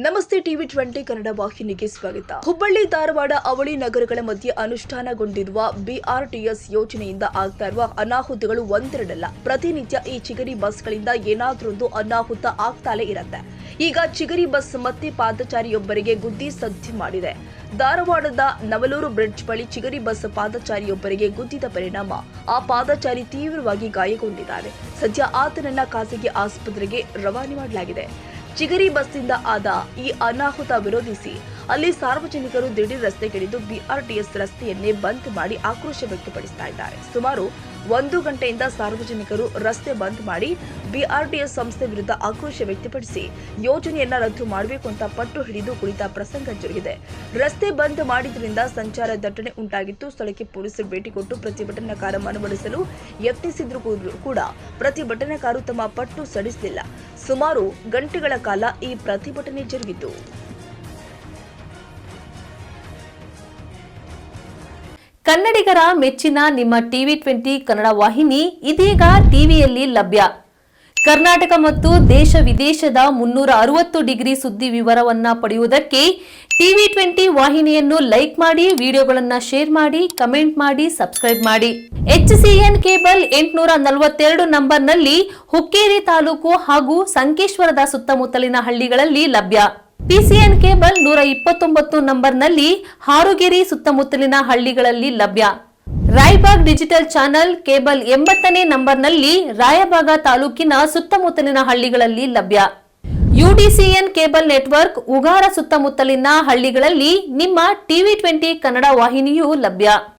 ನಮಸ್ತೆ ಟಿವಿ20 ಕನ್ನಡ ವಾಹಿನಿಗೆ ಸ್ವಾಗತ. ಹುಬ್ಬಳ್ಳಿ ಧಾರವಾಡ ಅವಳಿ ನಗರಗಳ ಮಧ್ಯೆ ಅನುಷ್ಠಾನಗೊಂಡಿರುವ ಬಿಆರ್ಟಿಎಸ್ ಯೋಜನೆಯಿಂದ ಆಗ್ತಾ ಇರುವ ಅನಾಹುತಗಳು ಒಂದೆರಡಲ್ಲ. ಪ್ರತಿನಿತ್ಯ ಈ ಚಿಗರಿ ಬಸ್ಗಳಿಂದ ಏನಾದ್ರೊಂದು ಅನಾಹುತ ಆಗ್ತಾಲೇ ಇರುತ್ತೆ. ಈಗ ಚಿಗರಿ ಬಸ್ ಮತ್ತೆ ಪಾದಚಾರಿಯೊಬ್ಬರಿಗೆ ಗುದ್ದಿ ಸದ್ದಿ ಮಾಡಿದೆ. ಧಾರವಾಡದ ನವಲೂರು ಬ್ರಿಡ್ಜ್ ಬಳಿ ಚಿಗರಿ ಬಸ್ ಪಾದಚಾರಿಯೊಬ್ಬರಿಗೆ ಗುದ್ದಿದ ಪರಿಣಾಮ ಆ ಪಾದಚಾರಿ ತೀವ್ರವಾಗಿ ಗಾಯಗೊಂಡಿದ್ದಾರೆ. ಸದ್ಯ ಆತನನ್ನ ಖಾಸಗಿ ಆಸ್ಪತ್ರೆಗೆ ರವಾನೆ ಮಾಡಲಾಗಿದೆ. ಚಿಗರಿ ಬಸ್ನಿಂದ ಆದ ಈ ಅನಾಹುತ ವಿರೋಧಿಸಿ ಅಲ್ಲಿ ಸಾರ್ವಜನಿಕರು ದಿಢೀರ್ ರಸ್ತೆಗಿಳಿದು ಬಿಆರ್ಟಿಎಸ್ ರಸ್ತೆಯನ್ನೇ ಬಂದ್ ಮಾಡಿ ಆಕ್ರೋಶ ವ್ಯಕ್ತಪಡಿಸ್ತಾ ಇದ್ದಾರೆ. ಸುಮಾರು 1 ಗಂಟೆಯಿಂದ ಸಾರ್ವಜನಿಕರು ರಸ್ತೆ ಬಂದ್ ಮಾಡಿ ಬಿಆರ್ಟಿಎಸ್ ಸಂಸ್ಥೆ ವಿರುದ್ಧ ಆಕ್ರೋಶ ವ್ಯಕ್ತಪಡಿಸಿ ಯೋಜನೆಯನ್ನ ರದ್ದು ಮಾಡಬೇಕು ಅಂತ ಪಟ್ಟು ಹಿಡಿದು ಕುಳಿತ ಪ್ರಸಂಗ ಜರುಗಿದೆ. ರಸ್ತೆ ಬಂದ್ ಮಾಡಿದ್ರಿಂದ ಸಂಚಾರ ದಟ್ಟಣೆ ಉಂಟಾಗಿತ್ತು. ಸ್ಥಳಕ್ಕೆ ಪೊಲೀಸರು ಭೇಟಿ ಕೊಟ್ಟು ಪ್ರತಿಭಟನಾಕಾರ ಮನವೊಲಿಸಲು ಯತ್ನಿಸಿದ್ರು ಕೂಡ ಪ್ರತಿಭಟನಾಕಾರರು ತಮ್ಮ ಪಟ್ಟು ಸಡಿಸಲಿಲ್ಲ. ಸುಮಾರು ಗಂಟೆಗಳ ಕಾಲ ಈ ಪ್ರತಿಭಟನೆ ಜರುಗಿತು. ಕನ್ನಡಿಗರ ಮೆಚ್ಚಿನ ನಿಮ್ಮ ಟಿವಿ20 ಕನ್ನಡ ವಾಹಿನಿ ಇದೀಗ ಟಿವಿಯಲ್ಲಿ ಲಭ್ಯ. ಕರ್ನಾಟಕ ಮತ್ತು ದೇಶ ವಿದೇಶದ 360 ಡಿಗ್ರಿ ಸುದ್ದಿ ವಿವರವನ್ನ ಪಡೆಯುವುದಕ್ಕೆ ಟಿವಿ20 ವಾಹಿನಿಯನ್ನು ಲೈಕ್ ಮಾಡಿ, ವಿಡಿಯೋಗಳನ್ನು ಶೇರ್ ಮಾಡಿ, ಕಮೆಂಟ್ ಮಾಡಿ, ಸಬ್ಸ್ಕ್ರೈಬ್ ಮಾಡಿ. HCN ಕೇಬಲ್ 842 ನಂಬರ್ನಲ್ಲಿ ಹುಕ್ಕೇರಿ ತಾಲೂಕು ಹಾಗೂ ಸಂಕೇಶ್ವರದ ಸುತ್ತಮುತ್ತಲಿನ ಹಳ್ಳಿಗಳಲ್ಲಿ ಲಭ್ಯ. PCN ಕೇಬಲ್ 129 ನಂಬರ್ನಲ್ಲಿ ಹಾರುಗೆರೆ ಸುತ್ತಮುತ್ತಲಿನ ಹಳ್ಳಿಗಳಲ್ಲಿ ಲಭ್ಯ. ರಾಯಬಾಗ್ ಡಿಜಿಟಲ್ ಚಾನೆಲ್ ಕೇಬಲ್ 80ನೇ ನಂಬರ್ನಲ್ಲಿ ರಾಯಬಾಗ ತಾಲೂಕಿನ ಸುತ್ತಮುತ್ತಲಿನ ಹಳ್ಳಿಗಳಲ್ಲಿ ಲಭ್ಯ. UDCN ಕೇಬಲ್ ನೆಟ್ವರ್ಕ್ ಉಗಾರ ಸುತ್ತಮುತ್ತಲಿನ ಹಳ್ಳಿಗಳಲ್ಲಿ ನಿಮ್ಮ ಟಿವಿ20 ಕನ್ನಡ ವಾಹಿನಿಯೂ ಲಭ್ಯ.